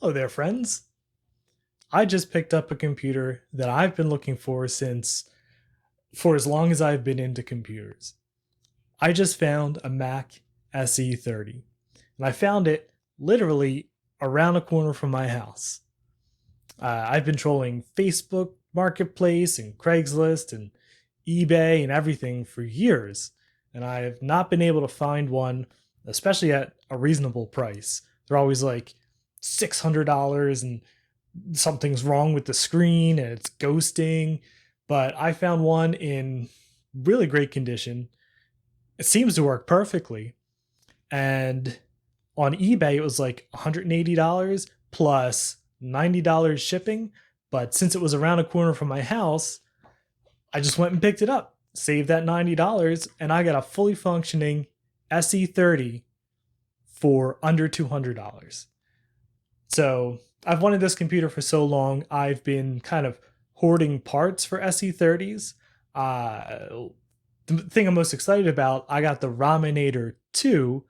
Hello there, friends. I just picked up a computer that I've been looking for as long as I've been into computers. I just found a Mac SE 30, and I found it literally around a corner from my house. I've been trolling Facebook Marketplace and Craigslist and eBay and everything for years, and I have not been able to find one, especially at a reasonable price. They're always like $600 and something's wrong with the screen and it's ghosting. But I found one in really great condition. It seems to work perfectly. And on eBay, it was like $180 plus $90 shipping. But since it was around a corner from my house, I just went and picked it up, saved that $90, and I got a fully functioning SE30 for under $200. So I've wanted this computer for so long. I've been kind of hoarding parts for SE30s. The thing I'm most excited about, I got the Rominator II,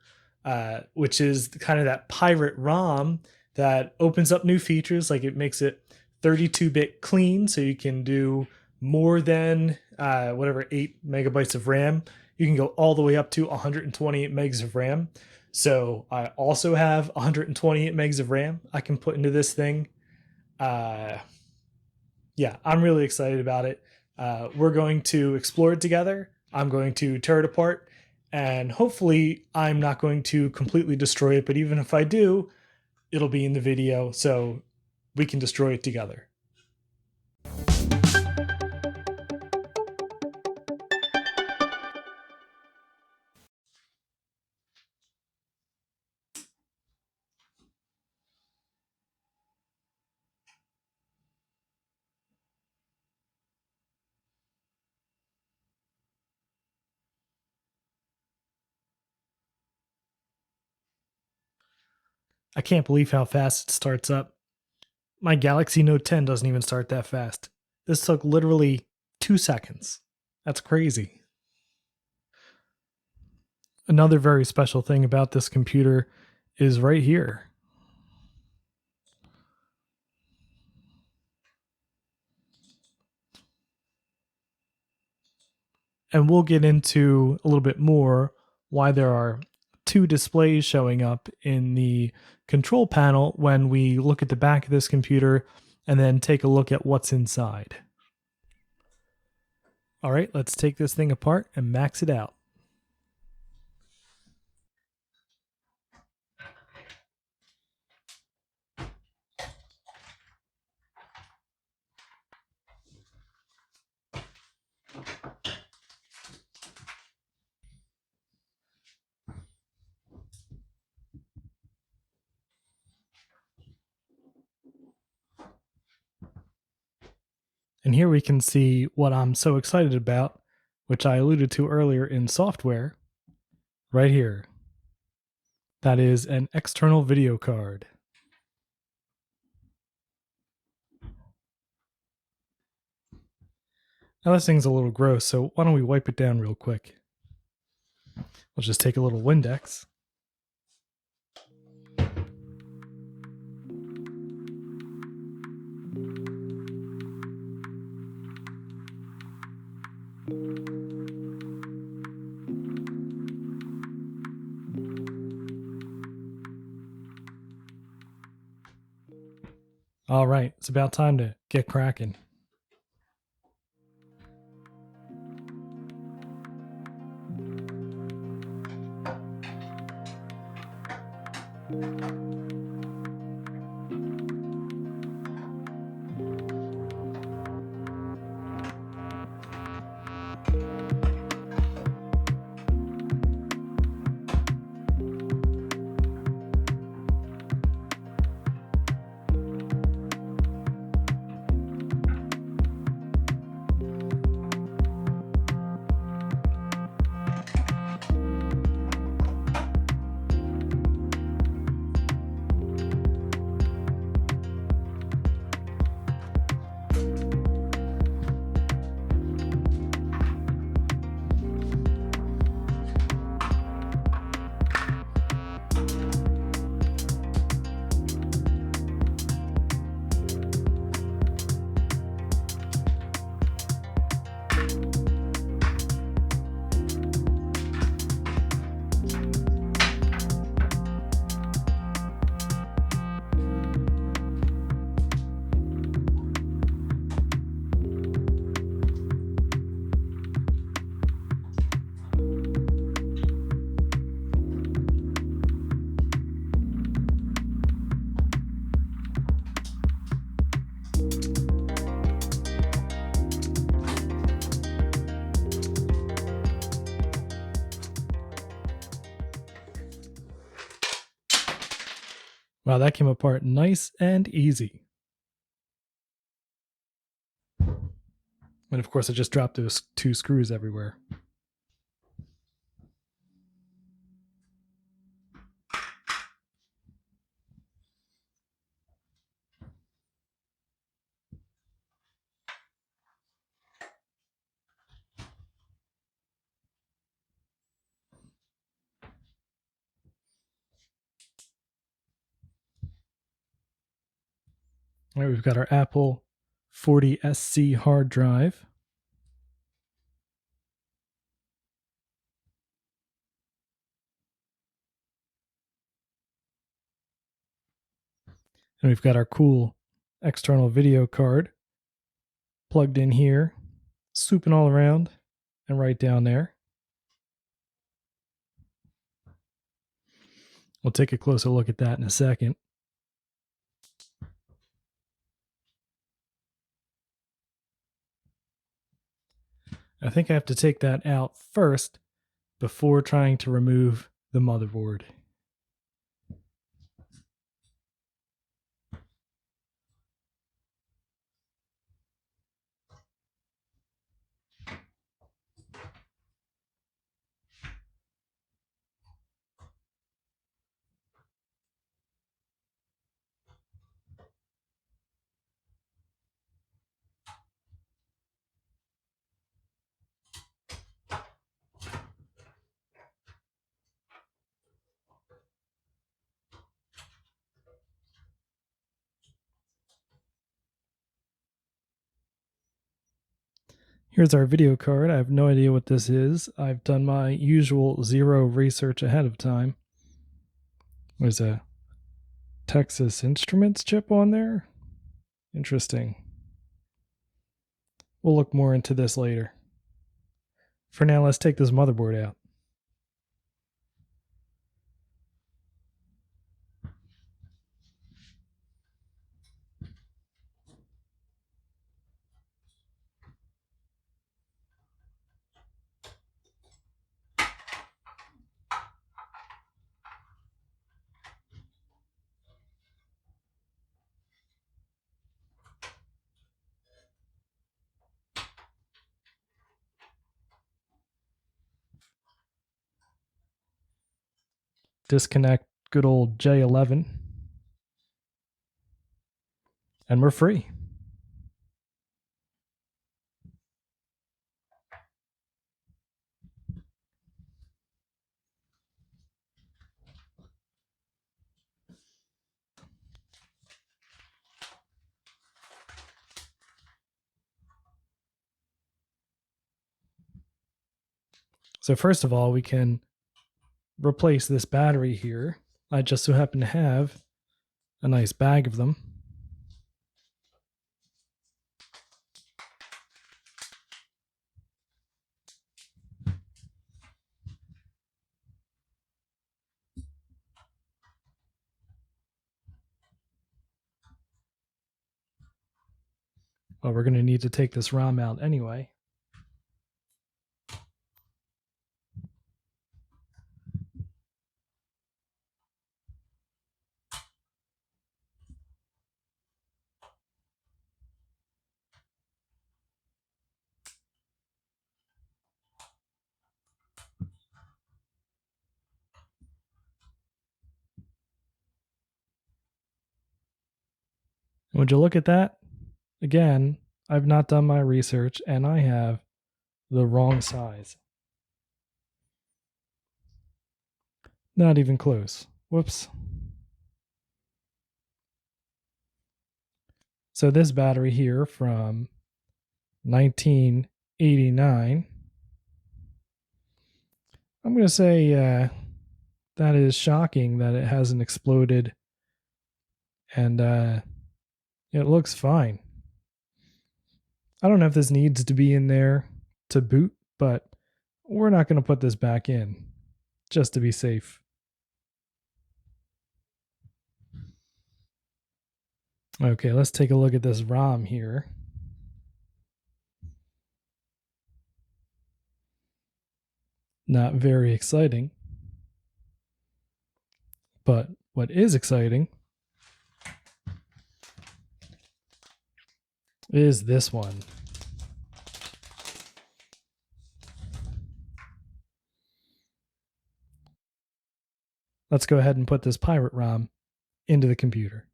which is kind of that pirate ROM that opens up new features. Like it makes it 32-bit clean, so you can do more than 8 megabytes of RAM. You can go all the way up to 128 megs of RAM. So I also have 128 megs of RAM I can put into this thing. Yeah, I'm really excited about it. We're going to explore it together. I'm going to tear it apart, and hopefully I'm not going to completely destroy it, but even if I do, it'll be in the video so we can destroy it together. I can't believe how fast it starts up. My Galaxy Note 10 doesn't even start that fast. This took literally 2 seconds. That's crazy. Another very special thing about this computer is right here. And we'll get into a little bit more why there are 2 displays showing up in the control panel when we look at the back of this computer and then take a look at what's inside. All right, let's take this thing apart and max it out. And here we can see what I'm so excited about, which I alluded to earlier in software, right here. That is an external video card. Now this thing's a little gross, so why don't we wipe it down real quick. We'll just take a little Windex. All right, it's about time to get cracking. Wow, that came apart nice and easy. And of course, I just dropped those 2 screws everywhere. All right, we've got our Apple 40 SC hard drive. And we've got our cool external video card plugged in here, swooping all around and right down there. We'll take a closer look at that in a second. I think I have to take that out first before trying to remove the motherboard. Here's our video card. I have no idea what this is. I've done my usual zero research ahead of time. There's a Texas Instruments chip on there. Interesting. We'll look more into this later. For now, let's take this motherboard out. Disconnect good old J11. And we're free. So first of all, we can replace this battery here. I just so happen to have a nice bag of them. Well, we're going to need to take this ROM out anyway. Would you look at that? Again, I've not done my research and I have the wrong size. Not even close. Whoops. So this battery here from 1989, I'm going to say that is shocking that it hasn't exploded, and it looks fine. I don't know if this needs to be in there to boot, but we're not going to put this back in just to be safe. Okay, let's take a look at this ROM here. Not very exciting. But what is exciting is this one. Let's go ahead and put this pirate ROM into the computer.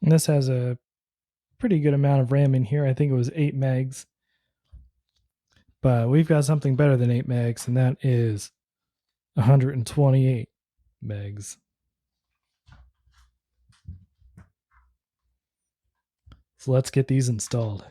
And this has a pretty good amount of RAM in here. I think it was 8 megs. But we've got something better than 8 megs, and that is 128 megs. So let's get these installed.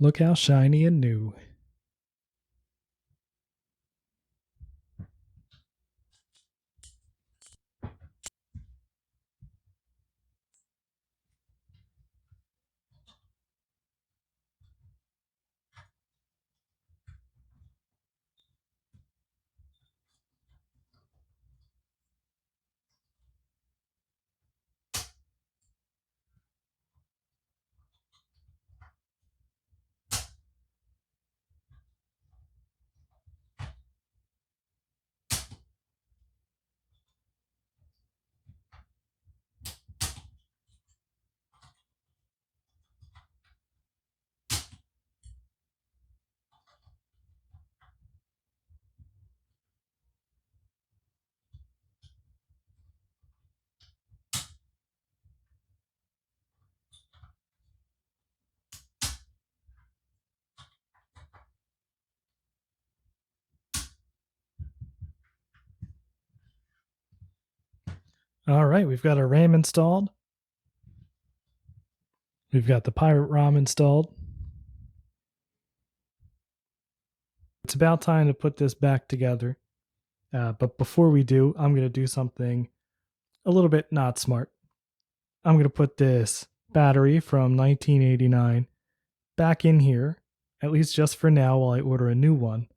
Look how shiny and new. All right, we've got our RAM installed. We've got the pirate ROM installed. It's about time to put this back together. But before we do, I'm going to do something a little bit not smart. I'm going to put this battery from 1989 back in here, at least just for now while I order a new one,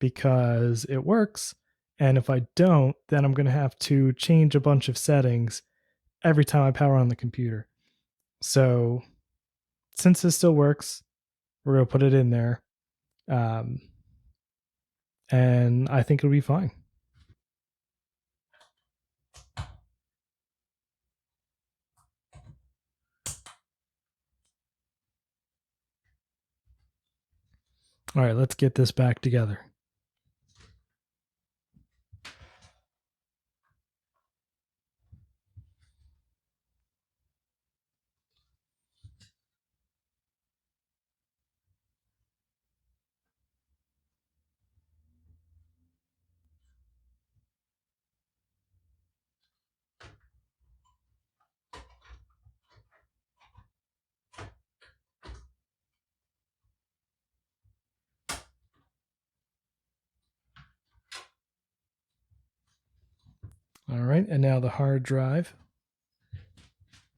because it works. And if I don't, then I'm going to have to change a bunch of settings every time I power on the computer. So since this still works, We're going to put it in there. And I think it'll be fine. All right, let's get this back together. All right, and now the hard drive.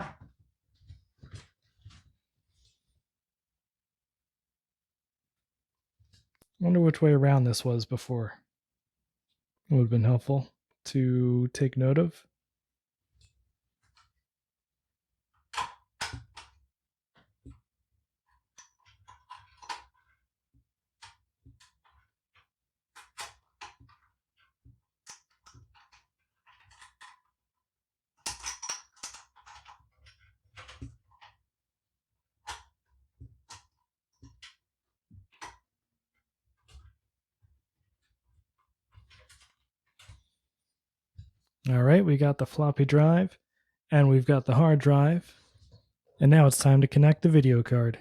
I wonder which way around this was before. It would have been helpful to take note of. All right, we got the floppy drive and we've got the hard drive. And now it's time to connect the video card.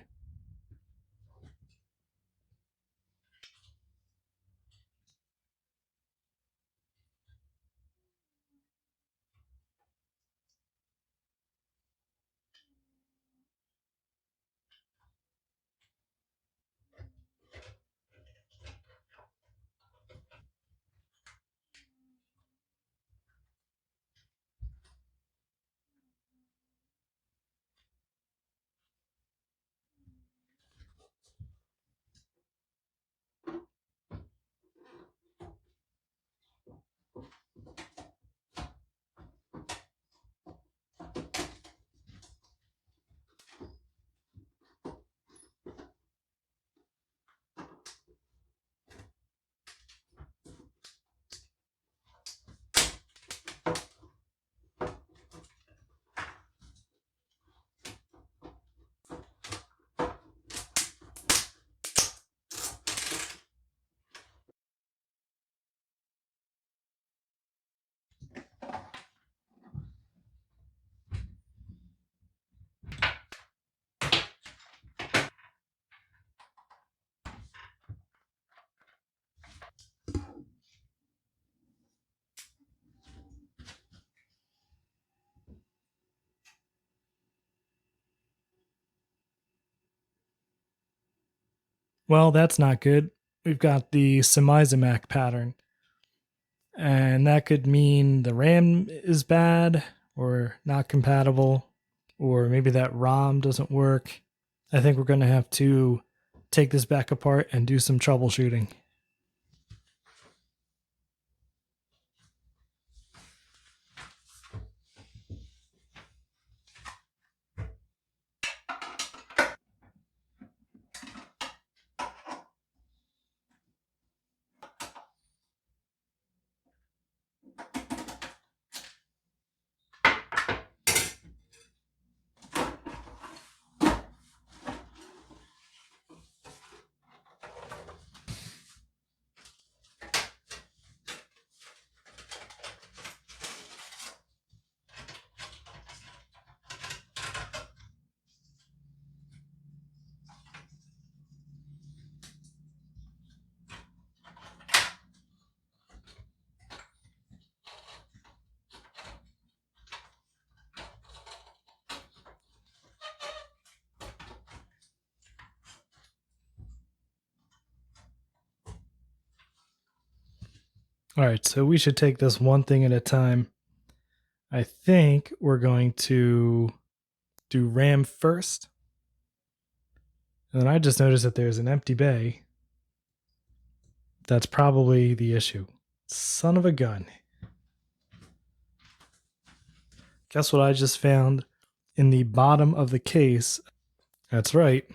Well, that's not good. We've got the Mac pattern. And that could mean the RAM is bad or not compatible, or maybe that ROM doesn't work. I think we're going to have to take this back apart and do some troubleshooting. All right, so we should take this one thing at a time. I think we're going to do RAM first. And then I just noticed that there's an empty bay. That's probably the issue. Son of a gun. Guess what I just found in the bottom of the case? That's right.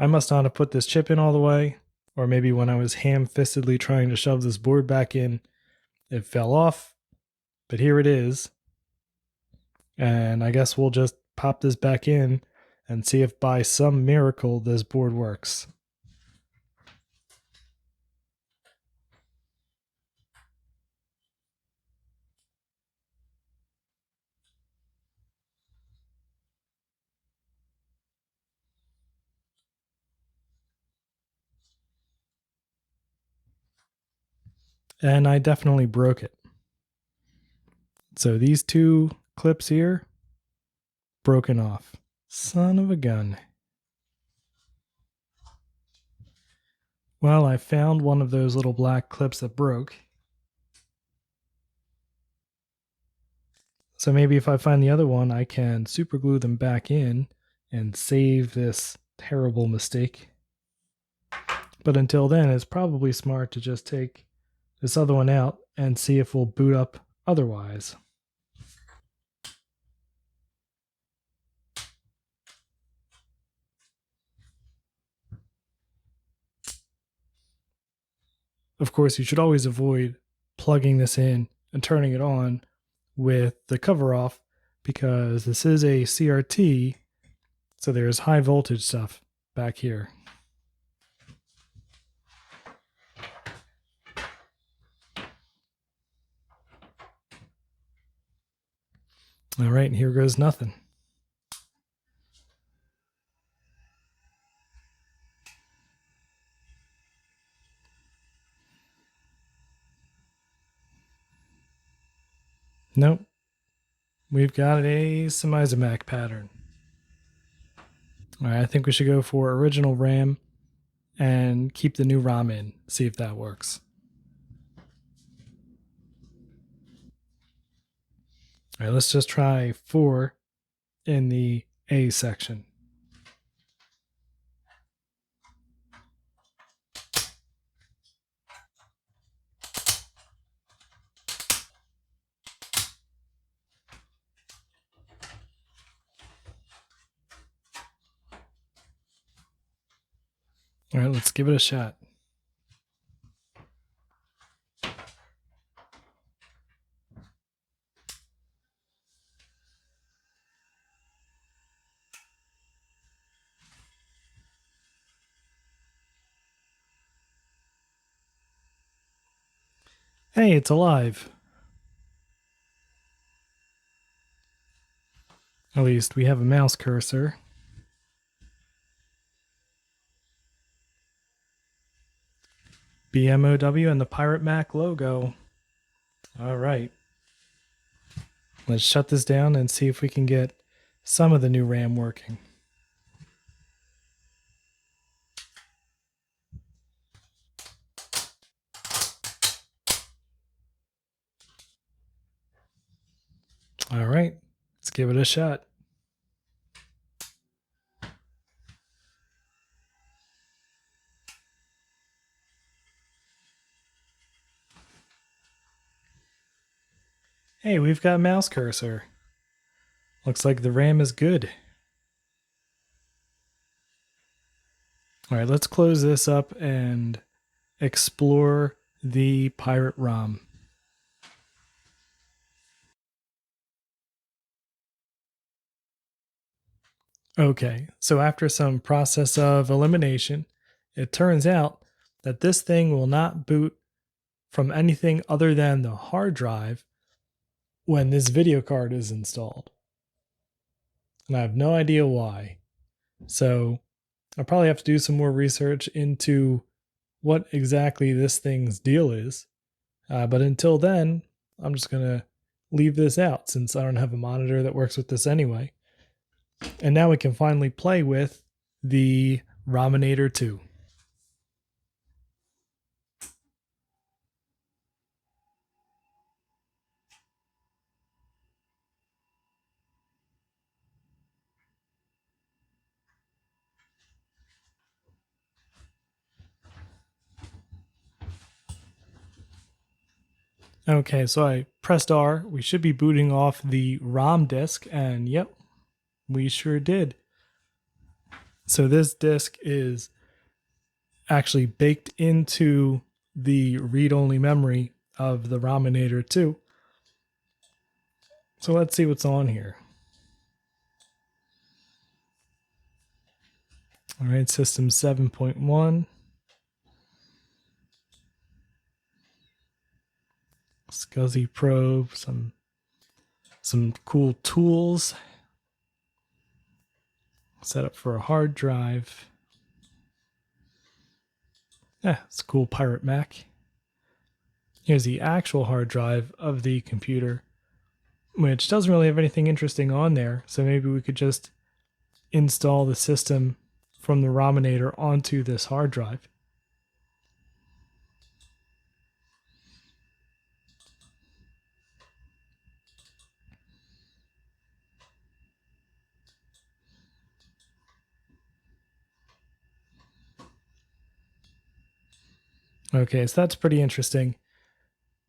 I must not have put this chip in all the way, or maybe when I was ham-fistedly trying to shove this board back in, it fell off, but here it is. And I guess we'll just pop this back in and see if by some miracle this board works. And I definitely broke it. So these two clips here, broken off. Son of a gun. Well, I found one of those little black clips that broke. So maybe if I find the other one, I can super glue them back in and save this terrible mistake. But until then, it's probably smart to just take this other one out and see if we'll boot up otherwise. Of course, you should always avoid plugging this in and turning it on with the cover off, because this is a CRT, so there's high voltage stuff back here. All right, and here goes nothing. Nope. We've got a Mac pattern. All right, I think we should go for original RAM and keep the new ROM in, see if that works. All right, let's just try 4 in the A section. All right, let's give it a shot. Hey, it's alive. At least we have a mouse cursor. BMOW and the Pirate Mac logo. All right. Let's shut this down and see if we can get some of the new RAM working. All right, let's give it a shot. Hey, we've got mouse cursor. Looks like the RAM is good. All right, let's close this up and explore the Pirate ROM. Okay, so after some process of elimination, it turns out that this thing will not boot from anything other than the hard drive when this video card is installed. And I have no idea why. So I'll probably have to do some more research into what exactly this thing's deal is. But until then, I'm just going to leave this out since I don't have a monitor that works with this anyway. And now we can finally play with the Rominator II. Okay, so I pressed R. We should be booting off the ROM disk, and yep, we sure did. So this disk is actually baked into the read-only memory of the Rominator II. So let's see what's on here. All right, system 7.1. SCSI probe, some cool tools. Set up for a hard drive. Yeah, it's a cool Pirate Mac. Here's the actual hard drive of the computer, which doesn't really have anything interesting on there. So maybe we could just install the system from the Rominator onto this hard drive. Okay, so that's pretty interesting.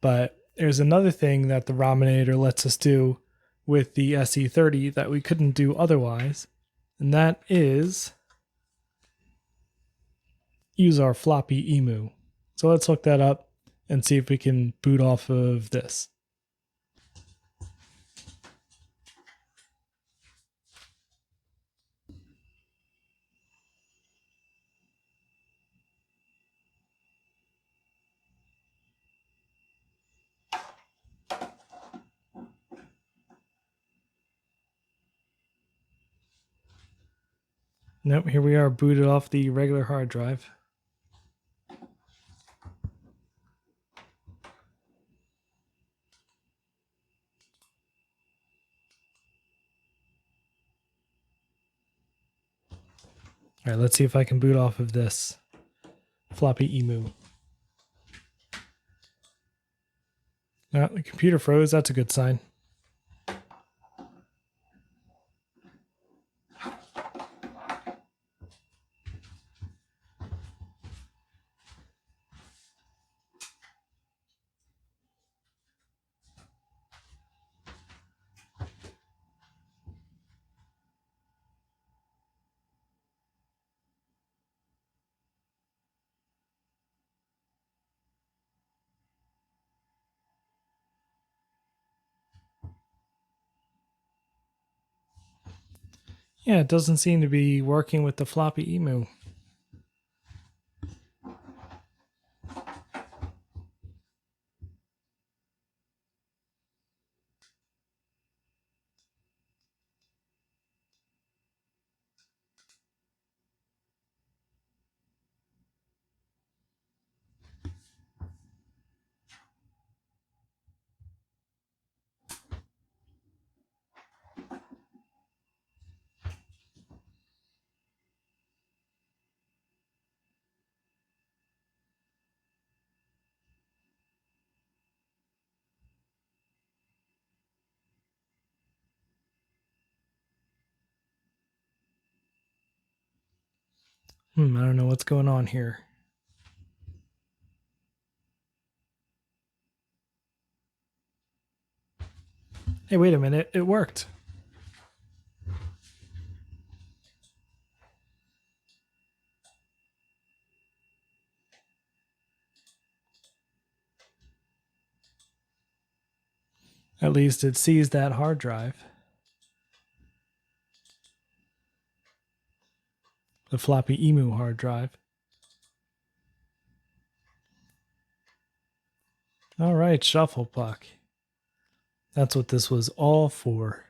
But there's another thing that the Rominator lets us do with the SE30 that we couldn't do otherwise, and that is use our floppy emu. So let's look that up and see if we can boot off of this. Nope, here we are booted off the regular hard drive. All right, let's see if I can boot off of this floppy emu. The computer froze. That's a good sign. Yeah, it doesn't seem to be working with the floppy emu. I don't know what's going on here. Hey, wait a minute. It worked. At least it sees that hard drive. The floppy emu hard drive. All right, shuffle puck. That's what this was all for.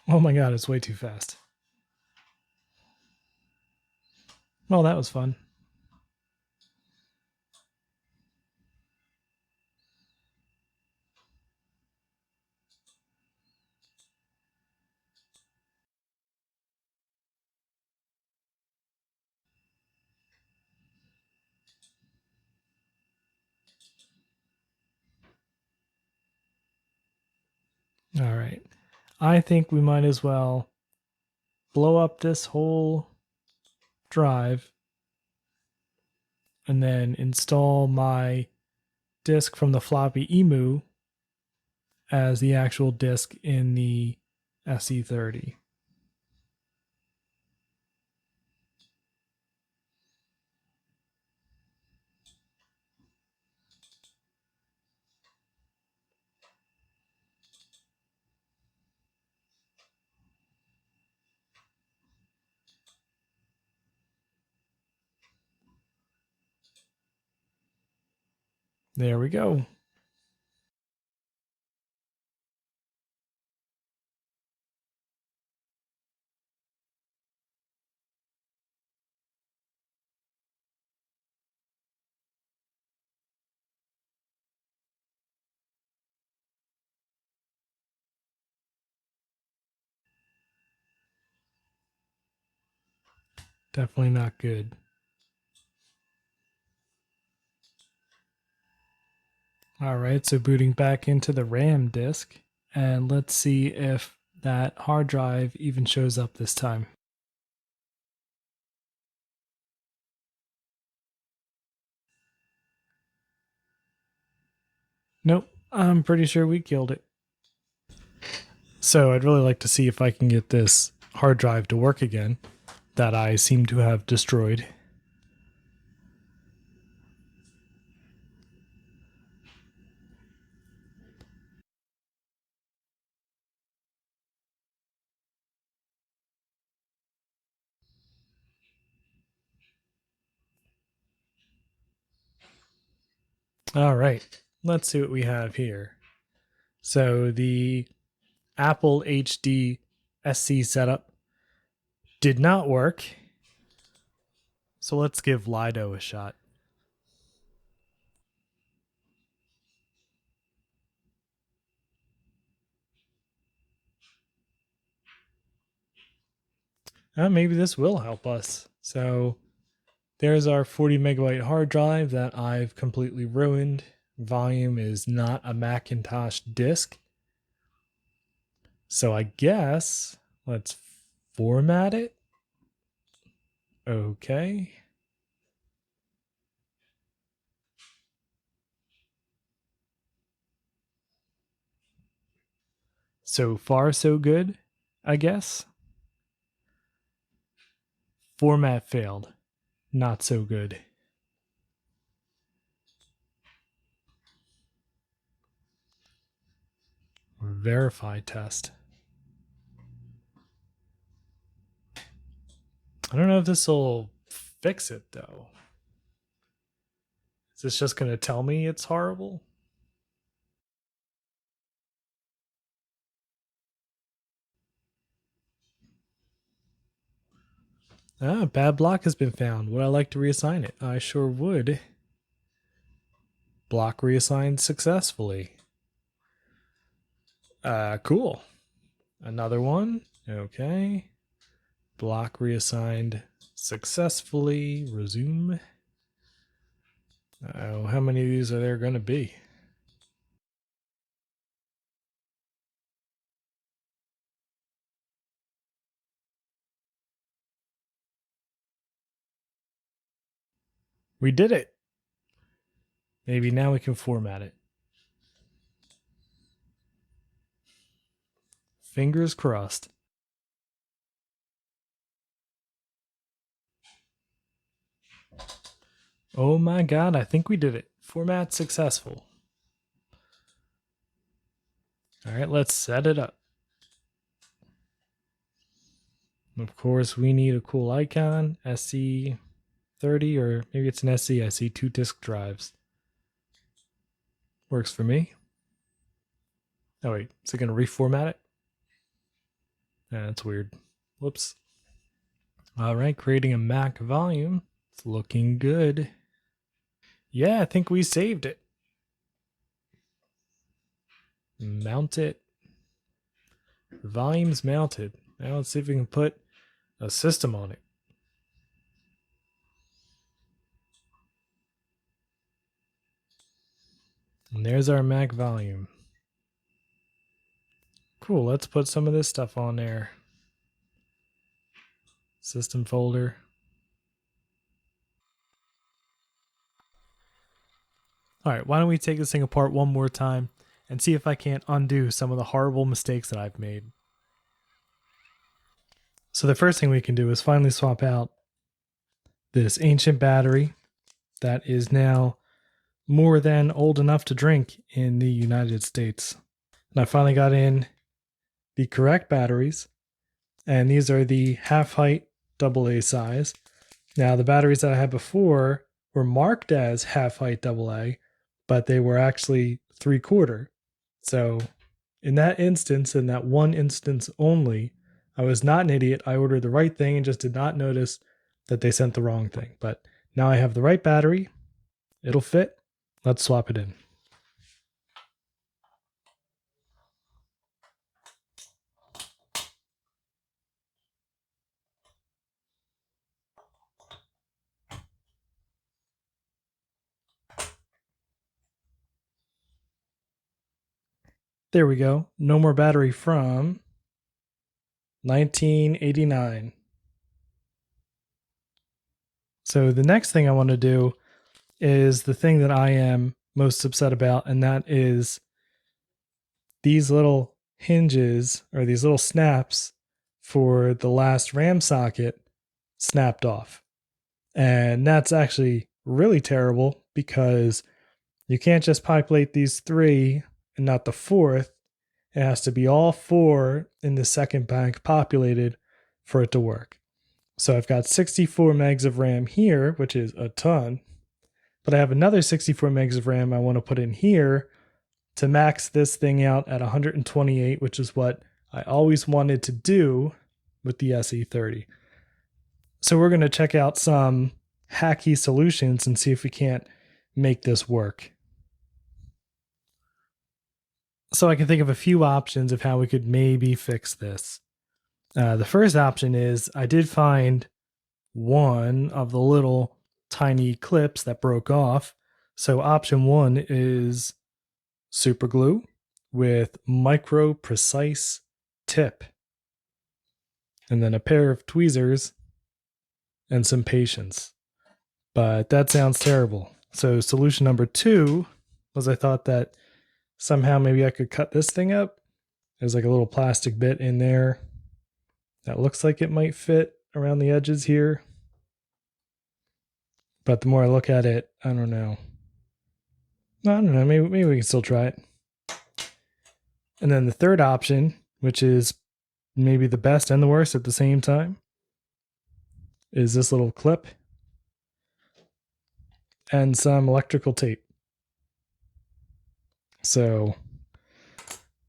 Oh my god, it's way too fast. Well, that was fun. All right. I think we might as well blow up this whole drive and then install my disk from the floppy emu as the actual disk in the SE30. There we go. Definitely not good. All right, so booting back into the RAM disk, and let's see if that hard drive even shows up this time. Nope, I'm pretty sure we killed it. So I'd really like to see if I can get this hard drive to work again that I seem to have destroyed. All right, let's see what we have here. So the Apple HD SE setup did not work. So let's give Lido a shot. Maybe this will help us. So there's our 40 megabyte hard drive that I've completely ruined. Volume is not a Macintosh disk. So I guess let's format it. Okay. So far, so good, I guess. Format failed. Not so good. Verify test. I don't know if this will fix it though. Is this just going to tell me it's horrible? Bad block has been found. Would I like to reassign it? I sure would. Block reassigned successfully. Cool. Another one. Okay. Block reassigned successfully. Resume. Oh, how many of these are there going to be? We did it. Maybe now we can format it. Fingers crossed. Oh my god, I think we did it. Format successful. All right, let's set it up. Of course, we need a cool icon, SE30, or maybe it's an SE. I see 2 disk drives. Works for me. Oh wait, is it going to reformat it? That's weird. Whoops. All right, creating a Mac volume. It's looking good. Yeah, I think we saved it. Mount it. Volume's mounted. Now let's see if we can put a system on it. And there's our Mac volume. Cool, let's put some of this stuff on there. System folder. All right, why don't we take this thing apart one more time and see if I can't undo some of the horrible mistakes that I've made. So the first thing we can do is finally swap out this ancient battery that is now more than old enough to drink in the United States. And I finally got in the correct batteries, and these are the half-height AA size. Now the batteries that I had before were marked as half-height AA, but they were actually 3/4. So in that instance, in that one instance only, I was not an idiot. I ordered the right thing and just did not notice that they sent the wrong thing. But now I have the right battery. It'll fit. Let's swap it in. There we go. No more battery from 1989. So the next thing I want to do is the thing that I am most upset about, and that is these little hinges or these little snaps for the last RAM socket snapped off. And that's actually really terrible because you can't just populate these 3 and not the 4th. It has to be all 4 in the second bank populated for it to work. So I've got 64 megs of RAM here, which is a ton, but I have another 64 megs of RAM I want to put in here to max this thing out at 128, which is what I always wanted to do with the SE30. So we're going to check out some hacky solutions and see if we can't make this work. So I can think of a few options of how we could maybe fix this. The first option is I did find one of the little tiny clips that broke off. So option 1 is super glue with micro precise tip, and then a pair of tweezers and some patience. But that sounds terrible. So solution number 2 was I thought that somehow maybe I could cut this thing up. There's like a little plastic bit in there that looks like it might fit around the edges here. But the more I look at it, I don't know. Maybe we can still try it. And then the third option, which is maybe the best and the worst at the same time, is this little clip and some electrical tape. So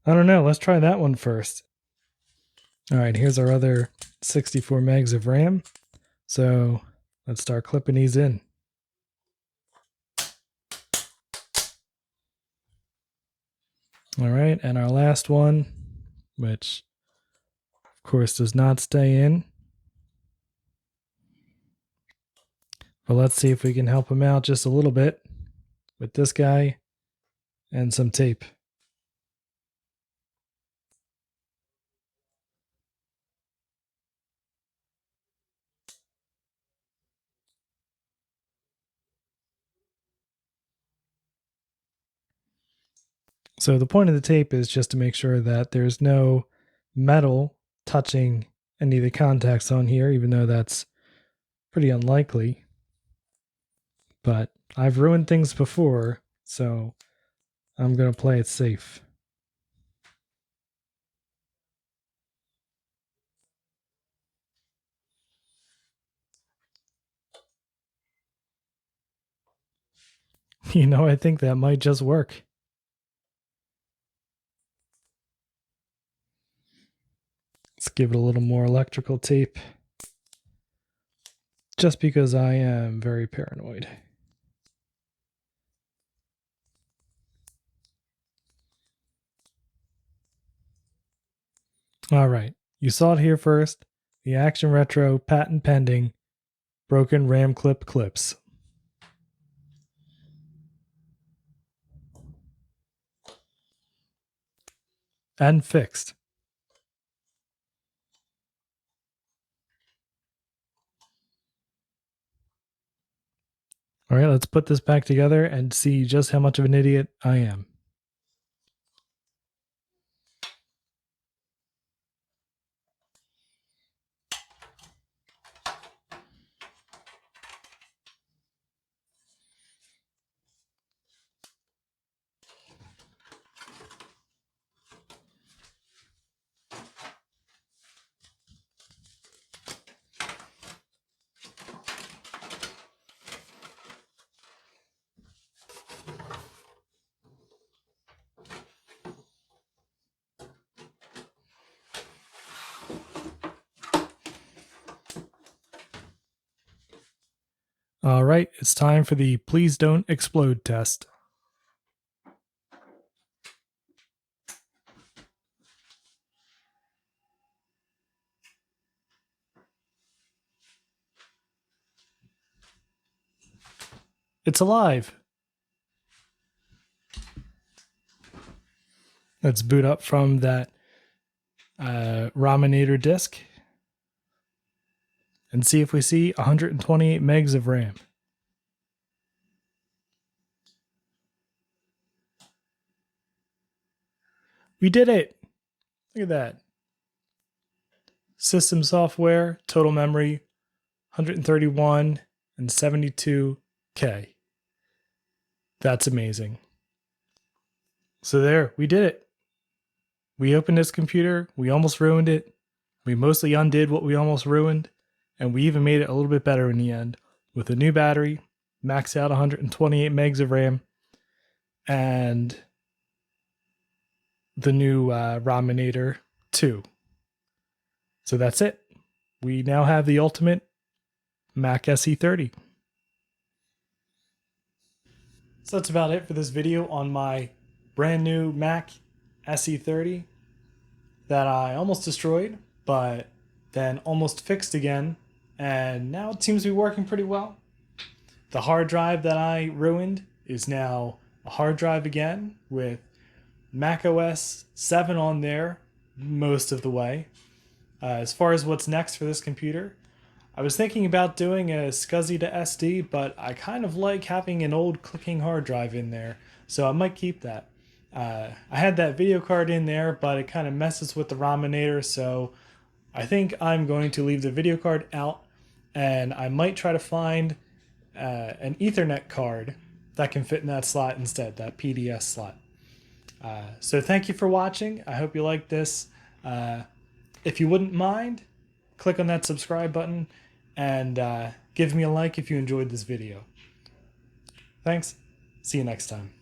I don't know. Let's try that one first. All right, here's our other 64 megs of RAM. So let's start clipping these in. All right, and our last one, which of course does not stay in. But let's see if we can help him out just a little bit with this guy and some tape. So the point of the tape is just to make sure that there's no metal touching any of the contacts on here, even though that's pretty unlikely. But I've ruined things before, so I'm going to play it safe. You know, I think that might just work. Let's give it a little more electrical tape. Just because I am very paranoid. All right, you saw it here first. The Action Retro patent pending broken RAM clip clips. And fixed. All right, let's put this back together and see just how much of an idiot I am. All right, it's time for the please don't explode test. It's alive. Let's boot up from that Rominator disk and see if we see 128 megs of RAM. We did it! Look at that. System software, total memory, 131 and 72K. That's amazing. So there, we did it. We opened this computer, we almost ruined it. We mostly undid what we almost ruined, and we even made it a little bit better in the end with a new battery, max out 128 megs of RAM, and the new Rominator II. So that's it. We now have the ultimate Mac SE30. So that's about it for this video on my brand new Mac SE30 that I almost destroyed, but then almost fixed again, and now it seems to be working pretty well. The hard drive that I ruined is now a hard drive again with macOS 7 on there most of the way. As far as what's next for this computer, I was thinking about doing a SCSI to SD, but I kind of like having an old clicking hard drive in there, so I might keep that. I had that video card in there, but it kind of messes with the Rominator, so I think I'm going to leave the video card out, and I might try to find an Ethernet card that can fit in that slot instead, that PDS slot. So thank you for watching. I hope you liked this. If you wouldn't mind, click on that subscribe button and give me a like if you enjoyed this video. Thanks. See you next time.